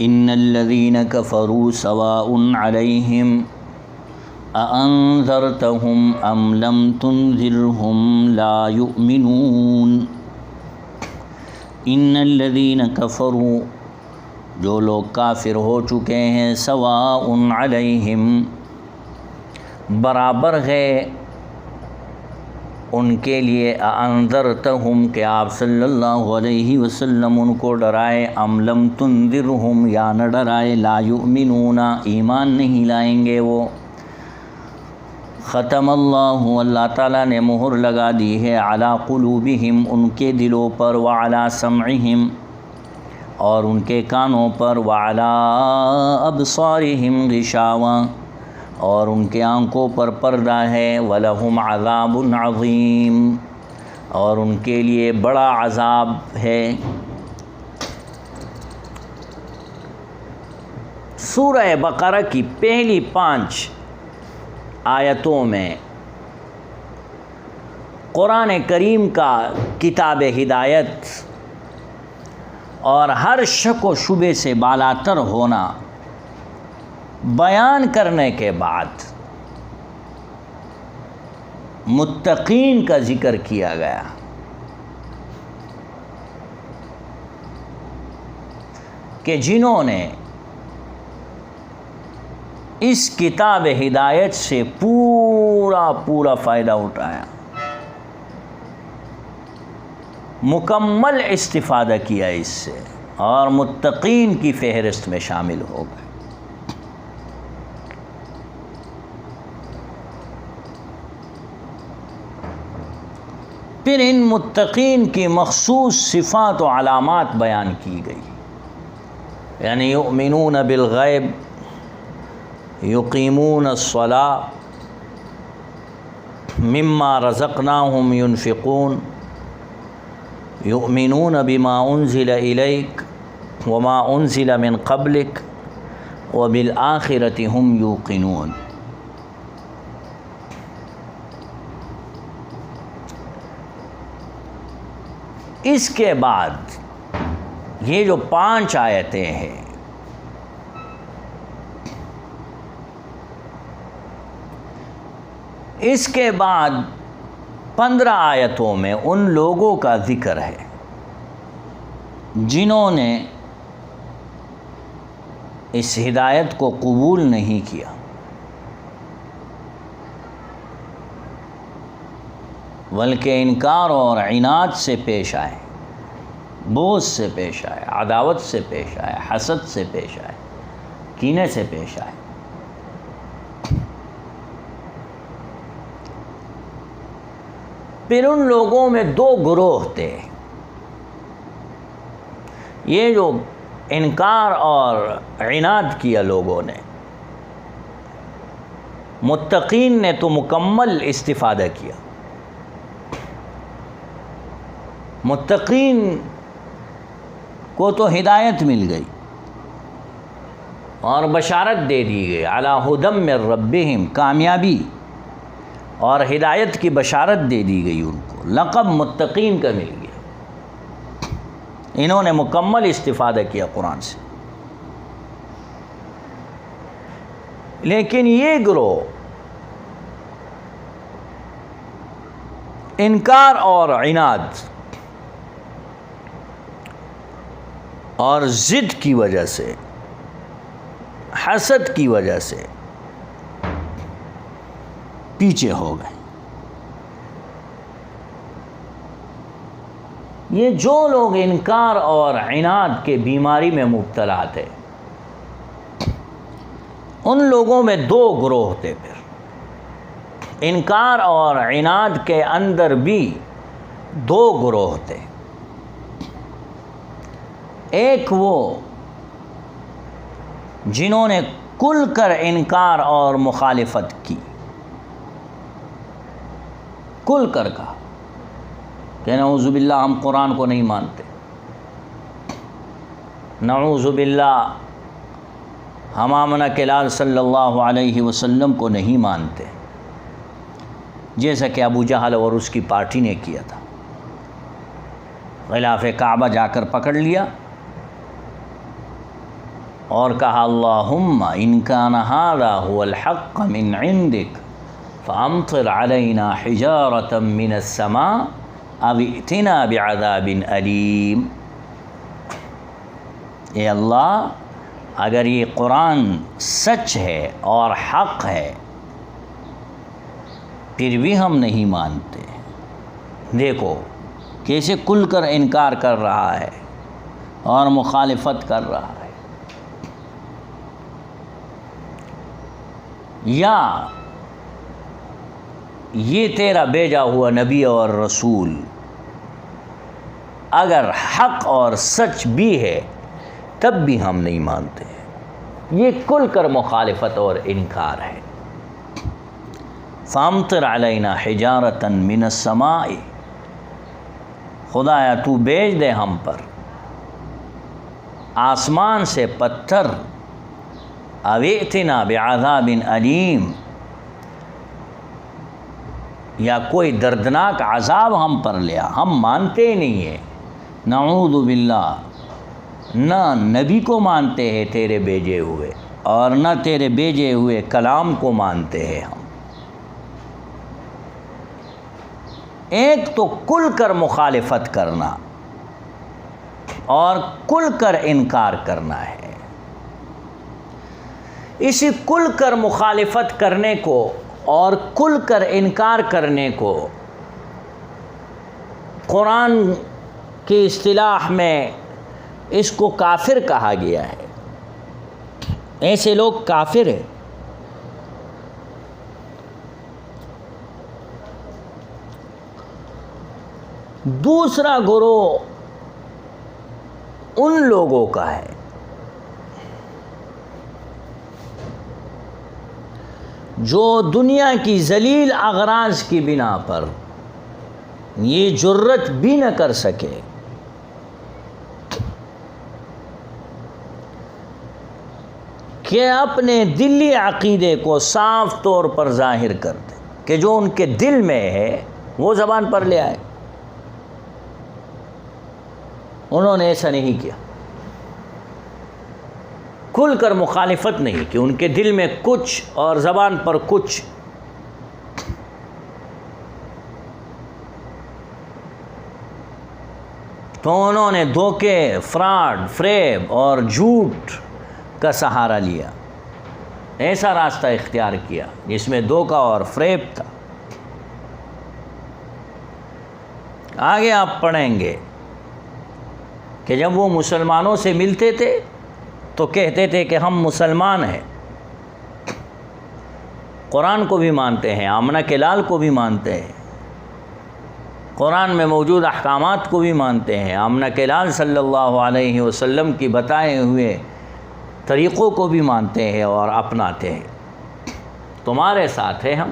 ان الذین کفروا سواء علیہم اانذرتہم ام لم تنذرہم لا یؤمنون۔ ان الذین کفروا، جو لوگ کافر ہو چکے ہیں، سواء علیہم، برابر ہے ان کے لیے، اانذرتہم، کہ آپ صلی اللہ علیہ وسلم ان کو ڈرائے، ام لم تنذرہم، یا نہ ڈرائے، لا یؤمنون، ایمان نہیں لائیں گے وہ۔ ختم اللہ تعالیٰ نے مہر لگا دی ہے، علی قلوبہم، ان کے دلوں پر، وعلی سمعہم، اور ان کے کانوں پر، وعلی ابصارہم غشاوہ، اور ان کے آنکھوں پر پردہ ہے، وَلَهُمْ عَذَابٌ عَظِيمٌ، اور ان کے لیے بڑا عذاب ہے۔ سورہ بقرہ کی پہلی 5 آیتوں میں قرآن کریم کا کتاب ہدایت اور ہر شک و شبے سے بالاتر ہونا بیان کرنے کے بعد متقین کا ذکر کیا گیا۔ کہ جنہوں نے اس کتاب ہدایت سے پورا فائدہ اٹھایا، مکمل استفادہ کیا اس سے، اور متقین کی فہرست میں شامل ہو گئے۔ پھر ان متقین کی مخصوص صفات و علامات بیان کی گئی، یعنی یؤمنون بالغیب، یقیمون الصلاۃ، مما رزقناہم ينفقون، یؤمنون بما انزل الیک وما انزل من قبلک وبالآخرۃ هم یوقنون۔ اس کے بعد یہ جو 5 آیتیں ہیں، اس کے بعد 15 آیتوں میں ان لوگوں کا ذکر ہے جنہوں نے اس ہدایت کو قبول نہیں کیا، بلکہ انکار اور عناد سے پیش آئے، بغض سے پیش آئے، عداوت سے پیش آئے، حسد سے پیش آئے، کینے سے پیش آئے۔ پھر ان لوگوں میں 2 گروہ تھے۔ یہ جو انکار اور عناد کیا لوگوں نے، متقین نے تو مکمل استفادہ کیا۔ متقین کو تو ہدایت مل گئی اور بشارت دے دی گئی، علی ھدی من ربہم، کامیابی اور ہدایت کی بشارت دے دی گئی ان کو، لقب متقین کا مل گیا۔ انہوں نے مکمل استفادہ کیا قرآن سے۔ لیکن یہ گروہ انکار اور عناد اور ضد کی وجہ سے، حسد کی وجہ سے پیچھے ہو گئے۔ یہ جو لوگ انکار اور عناد کے بیماری میں مبتلا تھے، ان لوگوں میں 2 گروہ تھے۔ پھر انکار اور عناد کے اندر بھی 2 گروہ تھے۔ ایک وہ جنہوں نے کھل کر انکار اور مخالفت کی، کھل کر کہا کہ نعوذ باللہ ہم قرآن کو نہیں مانتے، نعوذ باللہ ہم آمنہ کے لال صلی اللہ علیہ وسلم کو نہیں مانتے، جیسا کہ ابو جہل اور اس کی پارٹی نے کیا تھا۔ غلاف کعبہ جا کر پکڑ لیا اور کہا اللہم ان کان ھذا ھو الحق من عندک فامطر علینا حجارۃ من السماء او ائتنا بعذاب علیم۔ اے اللہ اگر یہ قرآن سچ ہے اور حق ہے پھر بھی ہم نہیں مانتے۔ دیکھو کیسے کھل کر انکار کر رہا ہے اور مخالفت کر رہا ہے۔ یا یہ تیرا بھیجا ہوا نبی اور رسول اگر حق اور سچ بھی ہے تب بھی ہم نہیں مانتے۔ یہ کھل کر مخالفت اور انکار ہے۔ فامطر علینا حجارۃ من السماء، خدایا تو بھیج دے ہم پر آسمان سے پتھر، او ائتنا بعذاب علیم، یا کوئی دردناک عذاب ہم پر لیا۔ ہم مانتے ہی نہیں ہیں، نعوذ باللہ، نہ نبی کو مانتے ہیں تیرے بھیجے ہوئے اور نہ تیرے بھیجے ہوئے کلام کو مانتے ہیں ہم۔ ایک تو کھل کر مخالفت کرنا اور کھل کر انکار کرنا ہے۔ اسی کھل کر مخالفت کرنے کو اور کھل کر انکار کرنے کو قرآن کی اصطلاح میں اس کو کافر کہا گیا ہے۔ ایسے لوگ کافر ہیں۔ دوسرا گروہ ان لوگوں کا ہے جو دنیا کی ذلیل اغراض کی بنا پر یہ جرت بھی نہ کر سکے کہ اپنے دلی عقیدے کو صاف طور پر ظاہر کر دے، کہ جو ان کے دل میں ہے وہ زبان پر لے آئے۔ انہوں نے ایسا نہیں کیا، کھل کر مخالفت نہیں کہ ان کے دل میں کچھ اور زبان پر کچھ۔ تو انہوں نے دھوکے، فراڈ، فریب اور جھوٹ کا سہارا لیا، ایسا راستہ اختیار کیا جس میں دھوکہ اور فریب تھا۔ آگے آپ پڑھیں گے کہ جب وہ مسلمانوں سے ملتے تھے تو کہتے تھے کہ ہم مسلمان ہیں، قرآن کو بھی مانتے ہیں، آمنہ کے لال کو بھی مانتے ہیں، قرآن میں موجود احکامات کو بھی مانتے ہیں، آمنہ کے لال صلی اللہ علیہ وسلم کی بتائے ہوئے طریقوں کو بھی مانتے ہیں اور اپناتے ہیں، تمہارے ساتھ ہیں ہم۔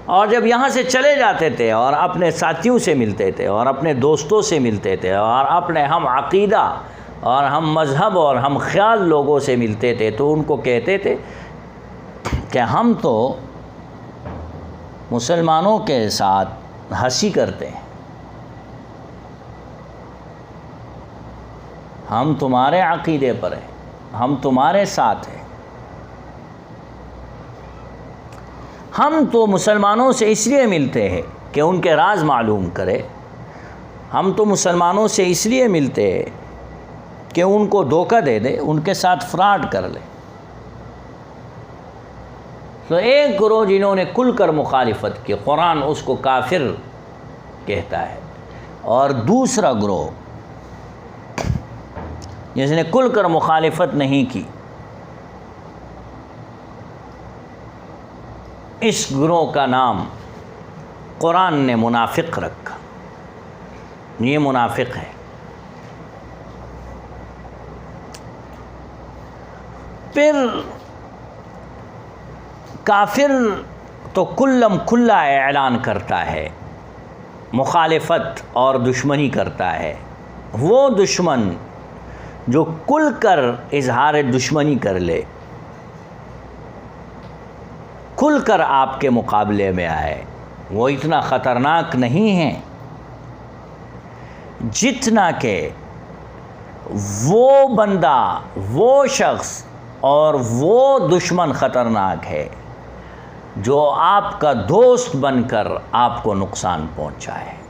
اور جب یہاں سے چلے جاتے تھے اور اپنے ساتھیوں سے ملتے تھے اور اپنے دوستوں سے ملتے تھے اور اپنے ہم عقیدہ اور ہم مذہب اور ہم خیال لوگوں سے ملتے تھے تو ان کو کہتے تھے کہ ہم تو مسلمانوں کے ساتھ ہنسی کرتے ہیں، ہم تمہارے عقیدے پر ہیں، ہم تمہارے ساتھ ہیں، ہم تو مسلمانوں سے اس لیے ملتے ہیں کہ ان کے راز معلوم کرے، ہم تو مسلمانوں سے اس لیے ملتے ہیں کہ ان کو دھوکہ دے دے، ان کے ساتھ فراڈ کر لے۔ تو ایک گروہ جنہوں نے کھل کر مخالفت کی، قرآن اس کو کافر کہتا ہے، اور دوسرا گروہ جس نے کھل کر مخالفت نہیں کی، اس گروہ کا نام قرآن نے منافق رکھا، یہ منافق ہے۔ پھر کافر تو کلم کھلا اعلان کرتا ہے، مخالفت اور دشمنی کرتا ہے۔ وہ دشمن جو کھل کر اظہار دشمنی کر لے، کھل کر آپ کے مقابلے میں آئے، وہ اتنا خطرناک نہیں ہے جتنا کہ وہ بندہ، وہ شخص اور وہ دشمن خطرناک ہے جو آپ کا دوست بن کر آپ کو نقصان پہنچائے۔